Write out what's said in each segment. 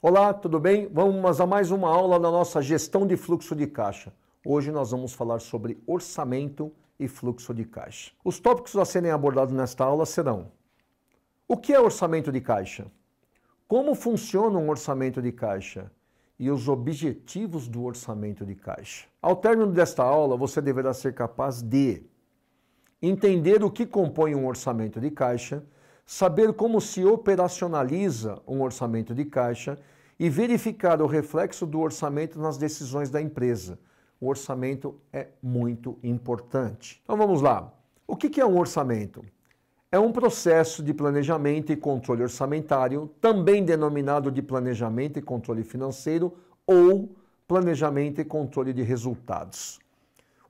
Olá, tudo bem? Vamos a mais uma aula da nossa gestão de fluxo de caixa. Hoje nós vamos falar sobre orçamento e fluxo de caixa. Os tópicos a serem abordados nesta aula serão: o que é orçamento de caixa? Como funciona um orçamento de caixa? E os objetivos do orçamento de caixa. Ao término desta aula, você deverá ser capaz de entender o que compõe um orçamento de caixa, saber como se operacionaliza um orçamento de caixa e verificar o reflexo do orçamento nas decisões da empresa. O orçamento é muito importante. Então vamos lá. O que é um orçamento? É um processo de planejamento e controle orçamentário, também denominado de planejamento e controle financeiro ou planejamento e controle de resultados.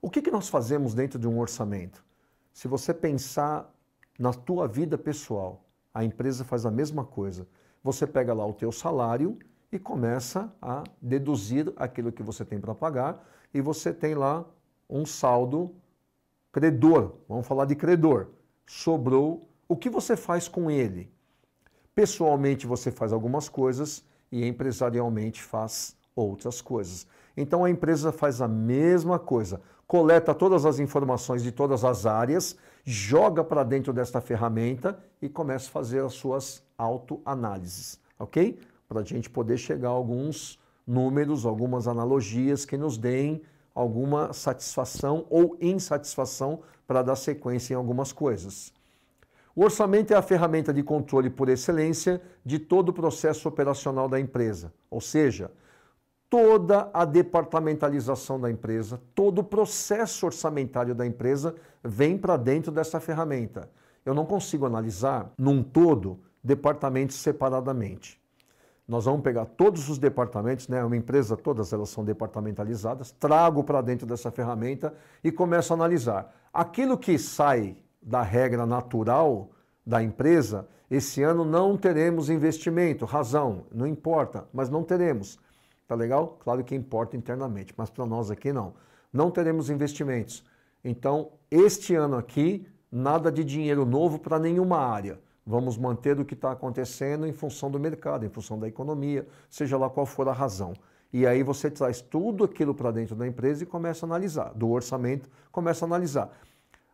O que nós fazemos dentro de um orçamento? Se você pensar na tua vida pessoal, a empresa faz a mesma coisa. Você pega lá o teu salário e começa a deduzir aquilo que você tem para pagar e você tem lá um saldo credor. Vamos falar de credor. Sobrou. O que você faz com ele? Pessoalmente você faz algumas coisas e empresarialmente faz outras coisas. Então a empresa faz a mesma coisa. Coleta todas as informações de todas as áreas, joga para dentro desta ferramenta e começa a fazer as suas autoanálises, ok? Para a gente poder chegar a alguns números, algumas analogias que nos deem alguma satisfação ou insatisfação para dar sequência em algumas coisas. O orçamento é a ferramenta de controle por excelência de todo o processo operacional da empresa, ou seja, toda a departamentalização da empresa, todo o processo orçamentário da empresa vem para dentro dessa ferramenta. Eu não consigo analisar num todo departamentos separadamente. Nós vamos pegar todos os departamentos, né? Uma empresa, todas elas são departamentalizadas, trago para dentro dessa ferramenta e começo a analisar. Aquilo que sai da regra natural da empresa, esse ano não teremos investimento, razão, não importa, mas não teremos. Tá legal? Claro que importa internamente, mas para nós aqui não. Não teremos investimentos. Então, este ano aqui, nada de dinheiro novo para nenhuma área. Vamos manter o que está acontecendo em função do mercado, em função da economia, seja lá qual for a razão. E aí você traz tudo aquilo para dentro da empresa e começa a analisar. Do orçamento, começa a analisar.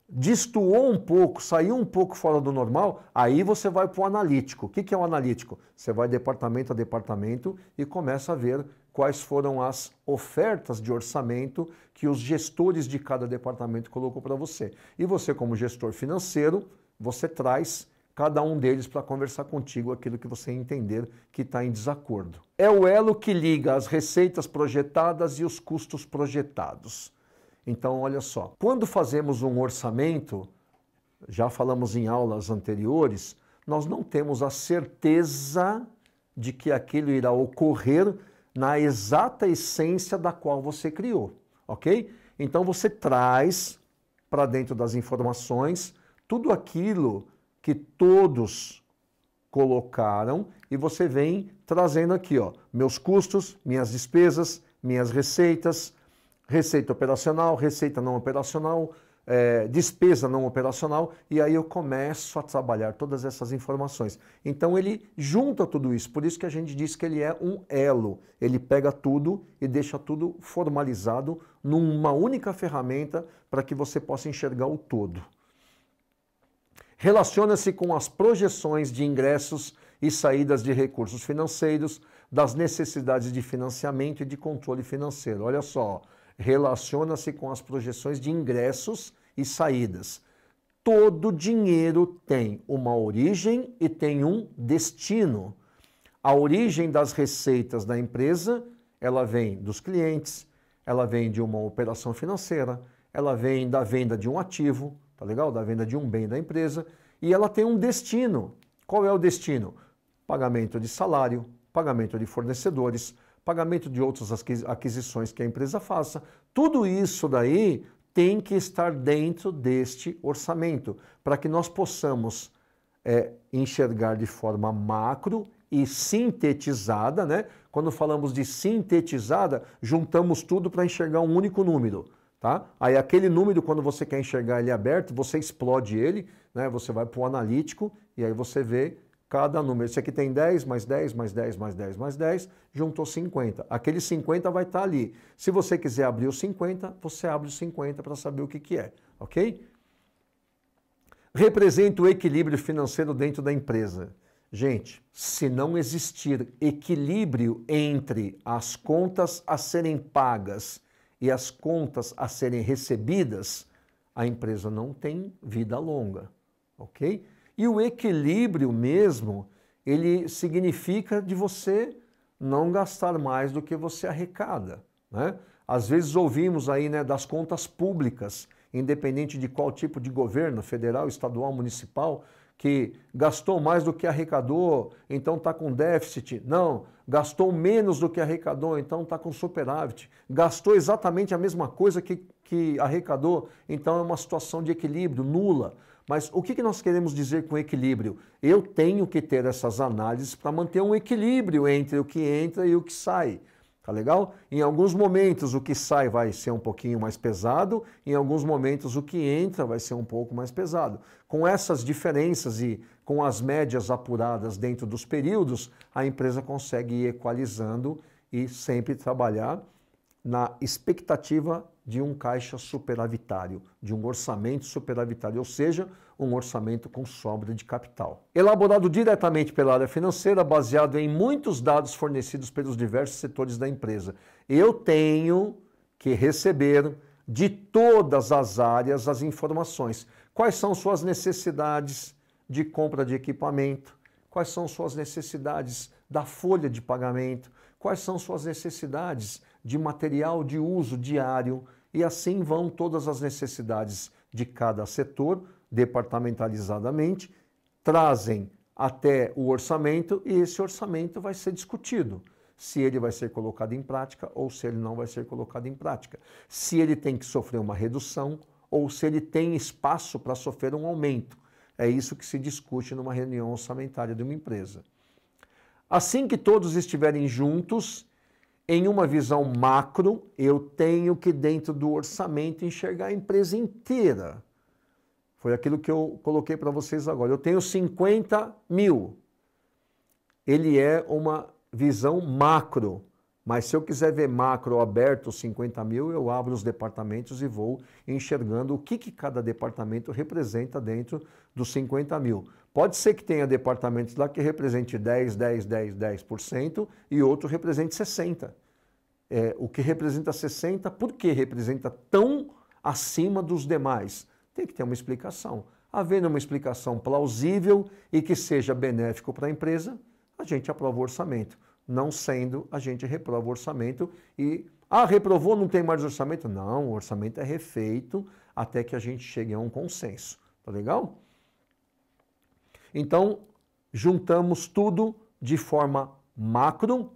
Destoou um pouco, saiu um pouco fora do normal, aí você vai para o analítico. O que é o analítico? Você vai departamento a departamento e começa a ver quais foram as ofertas de orçamento que os gestores de cada departamento colocou para você. E você, como gestor financeiro, você traz cada um deles para conversar contigo aquilo que você entender que está em desacordo. É o elo que liga as receitas projetadas e os custos projetados. Então, olha só, quando fazemos um orçamento, já falamos em aulas anteriores, nós não temos a certeza de que aquilo irá ocorrer na exata essência da qual você criou, ok? Então você traz para dentro das informações tudo aquilo que todos colocaram e você vem trazendo aqui, ó, meus custos, minhas despesas, minhas receitas, receita operacional, receita não operacional, despesa não operacional, e aí eu começo a trabalhar todas essas informações. Então ele junta tudo isso, por isso que a gente diz que ele é um elo. Ele pega tudo e deixa tudo formalizado numa única ferramenta para que você possa enxergar o todo. Relaciona-se com as projeções de ingressos e saídas de recursos financeiros, das necessidades de financiamento e de controle financeiro. Olha só, relaciona-se com as projeções de ingressos e saídas. Todo dinheiro tem uma origem e tem um destino. A origem das receitas da empresa, ela vem dos clientes, ela vem de uma operação financeira, ela vem da venda de um ativo, tá legal? Da venda de um bem da empresa, e ela tem um destino. Qual é o destino? Pagamento de salário, pagamento de fornecedores, pagamento de outras aquisições que a empresa faça. Tudo isso daí tem que estar dentro deste orçamento, para que nós possamos enxergar de forma macro e sintetizada, né? Quando falamos de sintetizada, juntamos tudo para enxergar um único número. Tá? Aí aquele número, quando você quer enxergar ele aberto, você explode ele, né? Você vai para o analítico e aí você vê cada número. Esse aqui tem 10, mais 10, mais 10, mais 10, mais 10, juntou 50. Aquele 50 vai estar ali. Se você quiser abrir os 50, você abre os 50 para saber o que é, ok? Representa o equilíbrio financeiro dentro da empresa. Gente, se não existir equilíbrio entre as contas a serem pagas e as contas a serem recebidas, a empresa não tem vida longa, ok? E o equilíbrio mesmo, ele significa de você não gastar mais do que você arrecada, né? Às vezes ouvimos aí, né, das contas públicas, independente de qual tipo de governo, federal, estadual, municipal, que gastou mais do que arrecadou, então está com déficit. Não, gastou menos do que arrecadou, então está com superávit. Gastou exatamente a mesma coisa que arrecadou, então é uma situação de equilíbrio, nula. Mas o que nós queremos dizer com equilíbrio? Eu tenho que ter essas análises para manter um equilíbrio entre o que entra e o que sai. Tá legal? Em alguns momentos o que sai vai ser um pouquinho mais pesado, em alguns momentos o que entra vai ser um pouco mais pesado. Com essas diferenças e com as médias apuradas dentro dos períodos, a empresa consegue ir equalizando e sempre trabalhar na expectativa de um caixa superavitário, de um orçamento superavitário, ou seja, um orçamento com sobra de capital. Elaborado diretamente pela área financeira, baseado em muitos dados fornecidos pelos diversos setores da empresa. Eu tenho que receber de todas as áreas as informações. Quais são suas necessidades de compra de equipamento? Quais são suas necessidades da folha de pagamento? Quais são suas necessidades de material de uso diário? E assim vão todas as necessidades de cada setor, departamentalizadamente, trazem até o orçamento e esse orçamento vai ser discutido. Se ele vai ser colocado em prática ou se ele não vai ser colocado em prática. Se ele tem que sofrer uma redução ou se ele tem espaço para sofrer um aumento. É isso que se discute numa reunião orçamentária de uma empresa. Assim que todos estiverem juntos, em uma visão macro, eu tenho que, dentro do orçamento, enxergar a empresa inteira. Foi aquilo que eu coloquei para vocês agora. Eu tenho 50 mil. Ele é uma visão macro. Mas se eu quiser ver macro aberto, 50 mil, eu abro os departamentos e vou enxergando o que cada departamento representa dentro dos 50 mil. Pode ser que tenha departamentos lá que represente 10% e outro represente 60%. O que representa 60%, por que representa tão acima dos demais? Tem que ter uma explicação. Havendo uma explicação plausível e que seja benéfico para a empresa, a gente aprova o orçamento. Não sendo, a gente reprova o orçamento e... reprovou, não tem mais orçamento? Não, o orçamento é refeito até que a gente chegue a um consenso. Tá legal? Então, juntamos tudo de forma macro,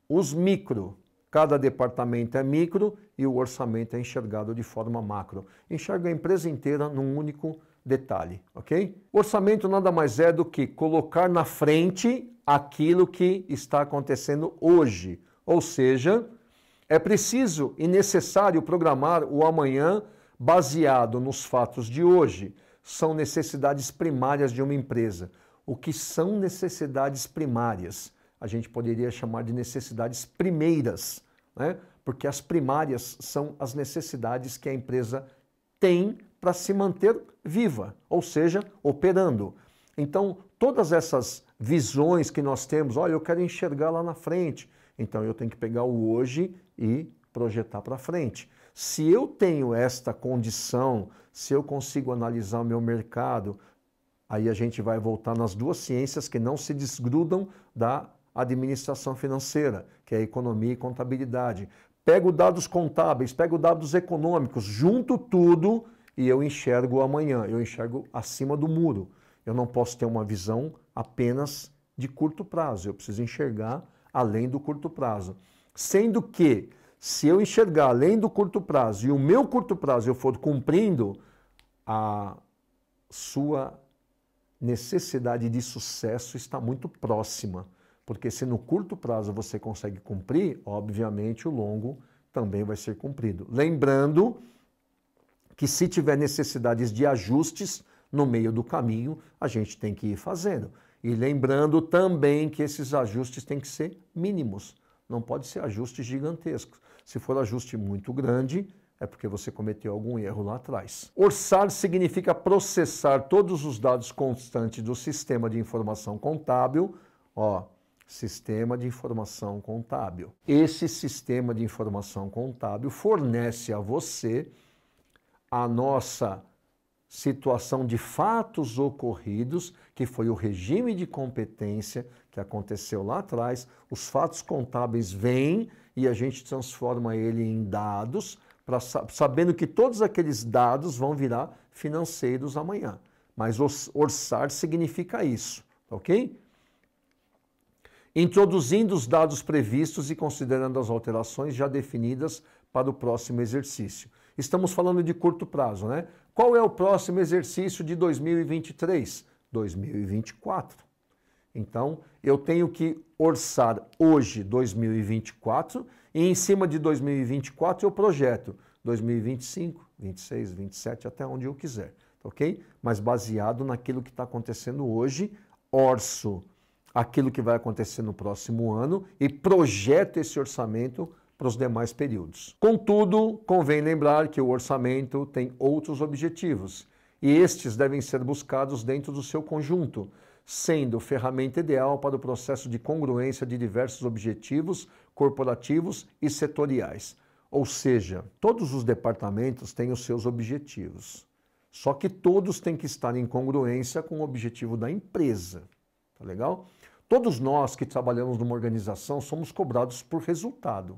os micro. Cada departamento é micro e o orçamento é enxergado de forma macro. Enxerga a empresa inteira num único detalhe, ok? O orçamento nada mais é do que colocar na frente aquilo que está acontecendo hoje. Ou seja, é preciso e necessário programar o amanhã baseado nos fatos de hoje. São necessidades primárias de uma empresa. O que são necessidades primárias? A gente poderia chamar de necessidades primeiras, né? Porque as primárias são as necessidades que a empresa tem para se manter viva, ou seja, operando. Então, todas essas visões que nós temos, olha, eu quero enxergar lá na frente, então eu tenho que pegar o hoje e projetar para frente. Se eu tenho esta condição, se eu consigo analisar o meu mercado, aí a gente vai voltar nas duas ciências que não se desgrudam da administração financeira, que é economia e contabilidade. Pego dados contábeis, pego dados econômicos, junto tudo e eu enxergo o amanhã, eu enxergo acima do muro. Eu não posso ter uma visão apenas de curto prazo, eu preciso enxergar além do curto prazo. Sendo que, se eu enxergar além do curto prazo e o meu curto prazo eu for cumprindo, a sua necessidade de sucesso está muito próxima. Porque se no curto prazo você consegue cumprir, obviamente o longo também vai ser cumprido. Lembrando que se tiver necessidades de ajustes no meio do caminho, a gente tem que ir fazendo. E lembrando também que esses ajustes têm que ser mínimos, não pode ser ajustes gigantescos. Se for ajuste muito grande, é porque você cometeu algum erro lá atrás. Orçar significa processar todos os dados constantes do sistema de informação contábil, sistema de informação contábil. Esse sistema de informação contábil fornece a você a nossa situação de fatos ocorridos, que foi o regime de competência que aconteceu lá atrás. Os fatos contábeis vêm e a gente transforma ele em dados, sabendo que todos aqueles dados vão virar financeiros amanhã. Mas orçar significa isso, ok? Introduzindo os dados previstos e considerando as alterações já definidas para o próximo exercício. Estamos falando de curto prazo, né? Qual é o próximo exercício de 2023? 2024. Então, eu tenho que orçar hoje 2024 e em cima de 2024 eu projeto 2025, 26, 27, até onde eu quiser, ok? Mas baseado naquilo que está acontecendo hoje, orço aquilo que vai acontecer no próximo ano e projeto esse orçamento para os demais períodos. Contudo, convém lembrar que o orçamento tem outros objetivos e estes devem ser buscados dentro do seu conjunto, sendo ferramenta ideal para o processo de congruência de diversos objetivos corporativos e setoriais. Ou seja, todos os departamentos têm os seus objetivos, só que todos têm que estar em congruência com o objetivo da empresa. Tá legal? Todos nós que trabalhamos numa organização somos cobrados por resultado.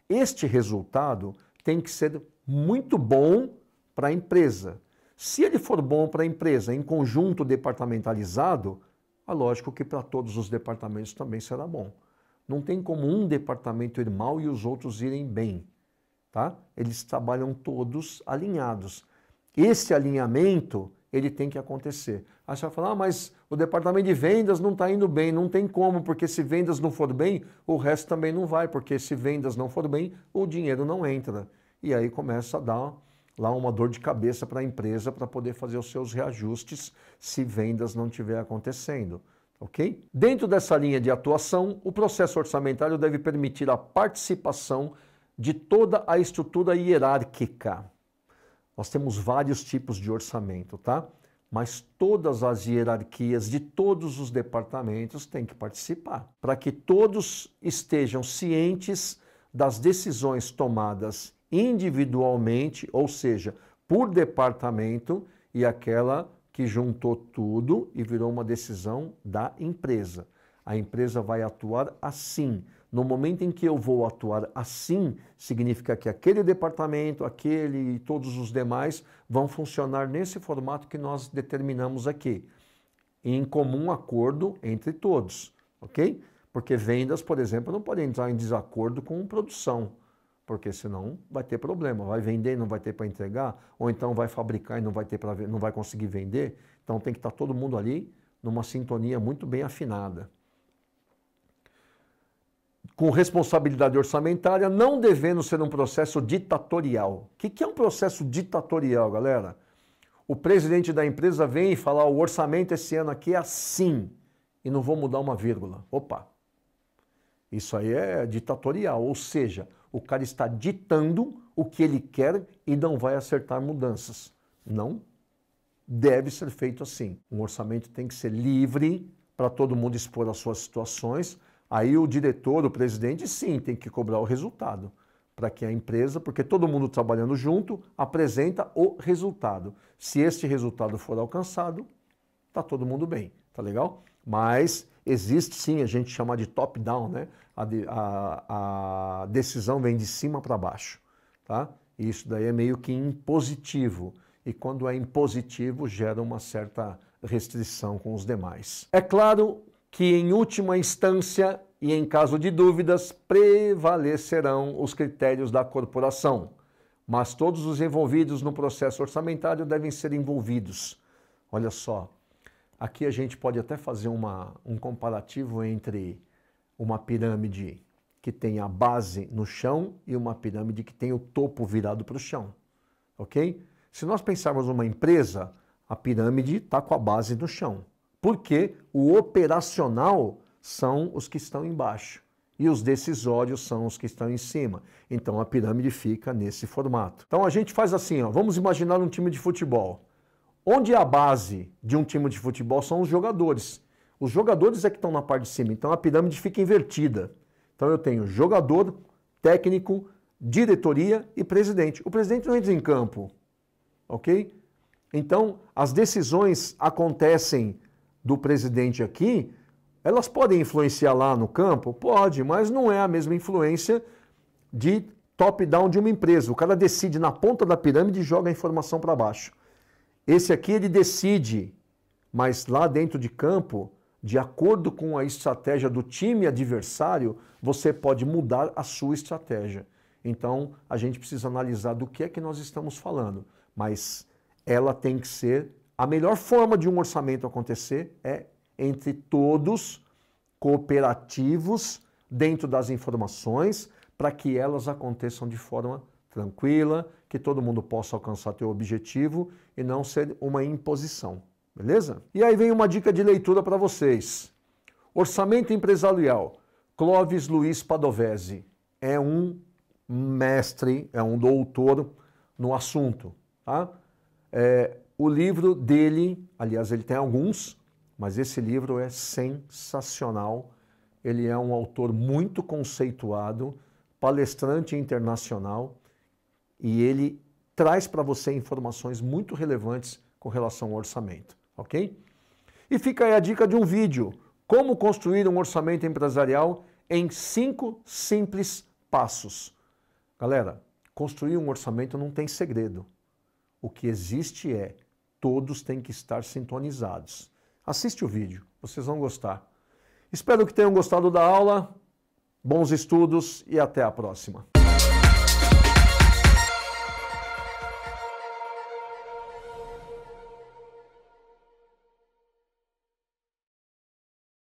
Este resultado tem que ser muito bom para a empresa. Se ele for bom para a empresa em conjunto departamentalizado, é lógico que para todos os departamentos também será bom. Não tem como um departamento ir mal e os outros irem bem, tá? Eles trabalham todos alinhados. Esse alinhamento, ele tem que acontecer. Aí você vai falar, mas o departamento de vendas não está indo bem. Não tem como, porque se vendas não for bem, o resto também não vai, porque se vendas não for bem, o dinheiro não entra. E aí começa a dar lá uma dor de cabeça para a empresa para poder fazer os seus reajustes se vendas não estiver acontecendo, ok? Dentro dessa linha de atuação, o processo orçamentário deve permitir a participação de toda a estrutura hierárquica. Nós temos vários tipos de orçamento, tá? Mas todas as hierarquias de todos os departamentos têm que participar, para que todos estejam cientes das decisões tomadas individualmente, ou seja, por departamento, e aquela que juntou tudo e virou uma decisão da empresa. A empresa vai atuar assim. No momento em que eu vou atuar assim, significa que aquele departamento, aquele e todos os demais vão funcionar nesse formato que nós determinamos aqui, em comum acordo entre todos, ok? Porque vendas, por exemplo, não podem entrar em desacordo com produção, porque senão vai ter problema, vai vender e não vai ter para entregar, ou então vai fabricar e não vai ter não vai conseguir vender. Então tem que estar todo mundo ali numa sintonia muito bem afinada. Com responsabilidade orçamentária, não devendo ser um processo ditatorial. O que é um processo ditatorial, galera? O presidente da empresa vem e fala, o orçamento esse ano aqui é assim, e não vou mudar uma vírgula. Opa! Isso aí é ditatorial, ou seja, o cara está ditando o que ele quer e não vai acertar mudanças. Não deve ser feito assim. Um orçamento tem que ser livre para todo mundo expor as suas situações. Aí o diretor, o presidente, sim, tem que cobrar o resultado para que a empresa, porque todo mundo trabalhando junto, apresenta o resultado. Se este resultado for alcançado, tá todo mundo bem, tá legal? Mas existe sim, a gente chama de top-down, né? A decisão vem de cima para baixo, tá? E isso daí é meio que impositivo. E quando é impositivo, gera uma certa restrição com os demais. É claro que, em última instância e em caso de dúvidas, prevalecerão os critérios da corporação. Mas todos os envolvidos no processo orçamentário devem ser envolvidos. Olha só, aqui a gente pode até fazer um comparativo entre uma pirâmide que tem a base no chão e uma pirâmide que tem o topo virado para o chão, ok? Se nós pensarmos numa empresa, a pirâmide está com a base no chão, porque o operacional são os que estão embaixo e os decisórios são os que estão em cima. Então a pirâmide fica nesse formato. Então a gente faz assim, ó, vamos imaginar um time de futebol. Onde é a base de um time de futebol são os jogadores. Os jogadores é que estão na parte de cima, então a pirâmide fica invertida. Então eu tenho jogador, técnico, diretoria e presidente. O presidente não entra em campo, ok? Então as decisões acontecem do presidente aqui, elas podem influenciar lá no campo? Pode, mas não é a mesma influência de top-down de uma empresa. O cara decide na ponta da pirâmide e joga a informação para baixo. Esse aqui ele decide, mas lá dentro de campo, de acordo com a estratégia do time adversário, você pode mudar a sua estratégia. Então, a gente precisa analisar do que é que nós estamos falando, mas ela tem que ser, a melhor forma de um orçamento acontecer é entre todos cooperativos dentro das informações para que elas aconteçam de forma tranquila, que todo mundo possa alcançar teu objetivo e não ser uma imposição, beleza? E aí vem uma dica de leitura para vocês. Orçamento Empresarial, Clóvis Luiz Padovese, é um mestre, é um doutor no assunto, tá? O livro dele, aliás, ele tem alguns, mas esse livro é sensacional. Ele é um autor muito conceituado, palestrante internacional, e ele traz para você informações muito relevantes com relação ao orçamento, ok? E fica aí a dica de um vídeo, como construir um orçamento empresarial em 5 simples passos. Galera, construir um orçamento não tem segredo. O que existe é, todos têm que estar sintonizados. Assiste o vídeo, vocês vão gostar. Espero que tenham gostado da aula, bons estudos e até a próxima.